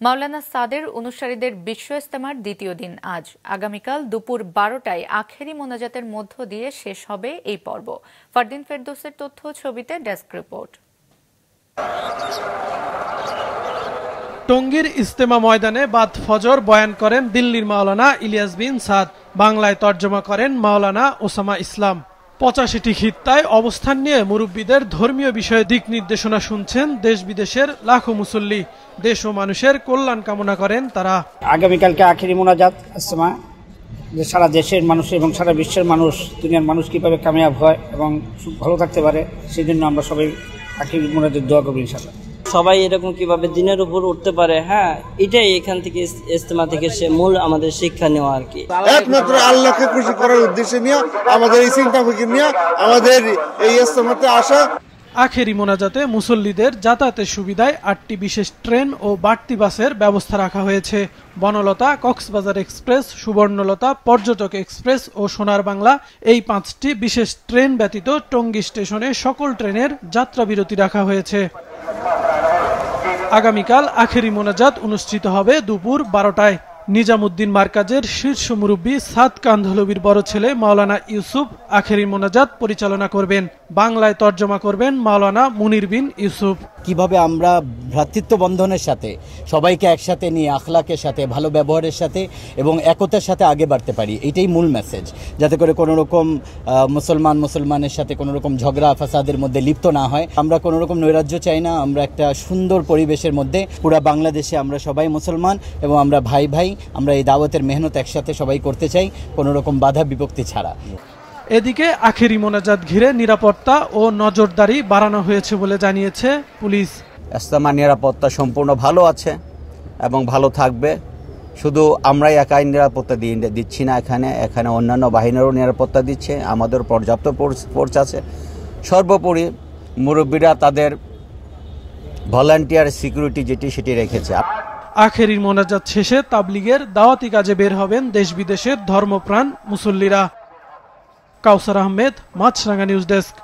মাওলানা সাদের অনুসারীদের বিশ্ব ইজতেমার দ্বিতীয় দিন আজ। আগামীকাল দুপুর 12টায় আখেরি মোনাজাতের মধ্য দিয়ে শেষ হবে এই পর্ব। ফারদিন ফেরদৌসের তথ্য, ছবিতে ডেস্ক রিপোর্ট। টঙ্গীর ইজতেমা ময়দানে বাদ ফজর বয়ান করেন দিল্লির মাওলানা ইলিয়াস বিন সাদ। বাংলায় তর্জমা করেন মাওলানা ওসামা ইসলাম। 85টি খিত্তায় অবস্থান নিয়ে মুরব্বীদের ধর্মীয় বিষয়ে দিক নির্দেশনা শুনছেন দেশ বিদেশের লাখো মুসল্লি। দেশ ও মানুষের কল্যাণ কামনা করেন তারা। আগামীকালকে আখেরি মোনাজাত ইজতেমা, যে সারা দেশের মানুষ এবং সারা বিশ্বের মানুষ, দুনিয়ার মানুষ কিভাবে কামিয়াব হয় এবং ভালো থাকতে পারে, সেই জন্য আমরা সবাই আখেরি মোনাজাত দোয়া করব ইনশাআল্লাহ। সবাই এরকম কিভাবে দিনের উপর উঠতে পারে, এটাই এখান থেকে ইজতেমা থেকে সে মূল আমাদের শিক্ষা নেওয়া আর কি। একমাত্র আল্লাহকে খুশি করার উদ্দেশ্যে নিয়ে আমাদের এই চিন্তা ফিকির নিয়ে আমাদের এই ইজতেমাতে আসা। আখেরি মোনাজাতে মুসল্লিদের যাতায়াতের সুবিধায় 8টি বিশেষ ট্রেন ও বাড়তি বাসের ব্যবস্থা রাখা হয়েছে। বনলতা, কক্সবাজার এক্সপ্রেস, সুবর্ণলতা, পর্যটক এক্সপ্রেস ও সোনার বাংলা, এই 5টি বিশেষ ট্রেন ব্যতীত টঙ্গী স্টেশনে সকল ট্রেনের যাত্রা বিরতি রাখা হয়েছে। আগামীকাল আখেরি মোনাজাত অনুষ্ঠিত হবে দুপুর 12টায়। নিজামুদ্দিন মার্কাজের শীর্ষ মুরব্বী সাদ কান্ধলবির বড় ছেলে মাওলানা ইউসুফ আখেরি মোনাজাত পরিচালনা করবেন। বাংলায় তর্জমা করবেন মাওলানা মুনির বিন ইউসুফ। কিভাবে আমরা ভ্রাতৃত্ব বন্ধনের সাথে সবাইকে একসাথে নিয়ে আখলাকের সাথে, ভালো ব্যবহারের সাথে এবং একতার সাথে আগে বাড়তে পারি, এটাই মূল মেসেজ। যাতে করে কোনো রকম মুসলমানের সাথে কোনো রকম ঝগড়া ফাসাদের মধ্যে লিপ্ত না হয়। আমরা কোনো রকম নৈরাজ্য চাই না। আমরা একটা সুন্দর পরিবেশের মধ্যে পুরা বাংলাদেশে আমরা সবাই মুসলমান এবং আমরা ভাই ভাই, আমরা এই দাওয়াতের মেহনত একসাথে সবাই করতে চাই, কোনো রকম বাধা বিপত্তি ছাড়া। এদিকে আখেরি মোনাজাত ঘিরে নিরাপত্তা ও নজরদারি বাড়ানো হয়েছে বলে জানিয়েছে পুলিশ। ইজতেমার নিরাপত্তা সম্পূর্ণ ভালো আছে এবং ভালো থাকবে। শুধু আমরাই একাই নিরাপত্তা দিচ্ছি না, এখানে অন্যান্য বাহিনীরও নিরাপত্তা দিচ্ছে। আমাদের পর্যাপ্ত ফোর্স আছে। সর্বোপরি মুরব্বীরা তাদের ভলান্টিয়ার সিকিউরিটি সেটি রেখেছে। আখেরি মোনাজাত শেষে তাবলিগের দাওয়াতি কাজে বের হবেন দেশ বিদেশের ধর্মপ্রাণ মুসল্লিরা। কাউসার আহমেদ, মাছরাঙ্গা নিউজ ডেস্ক।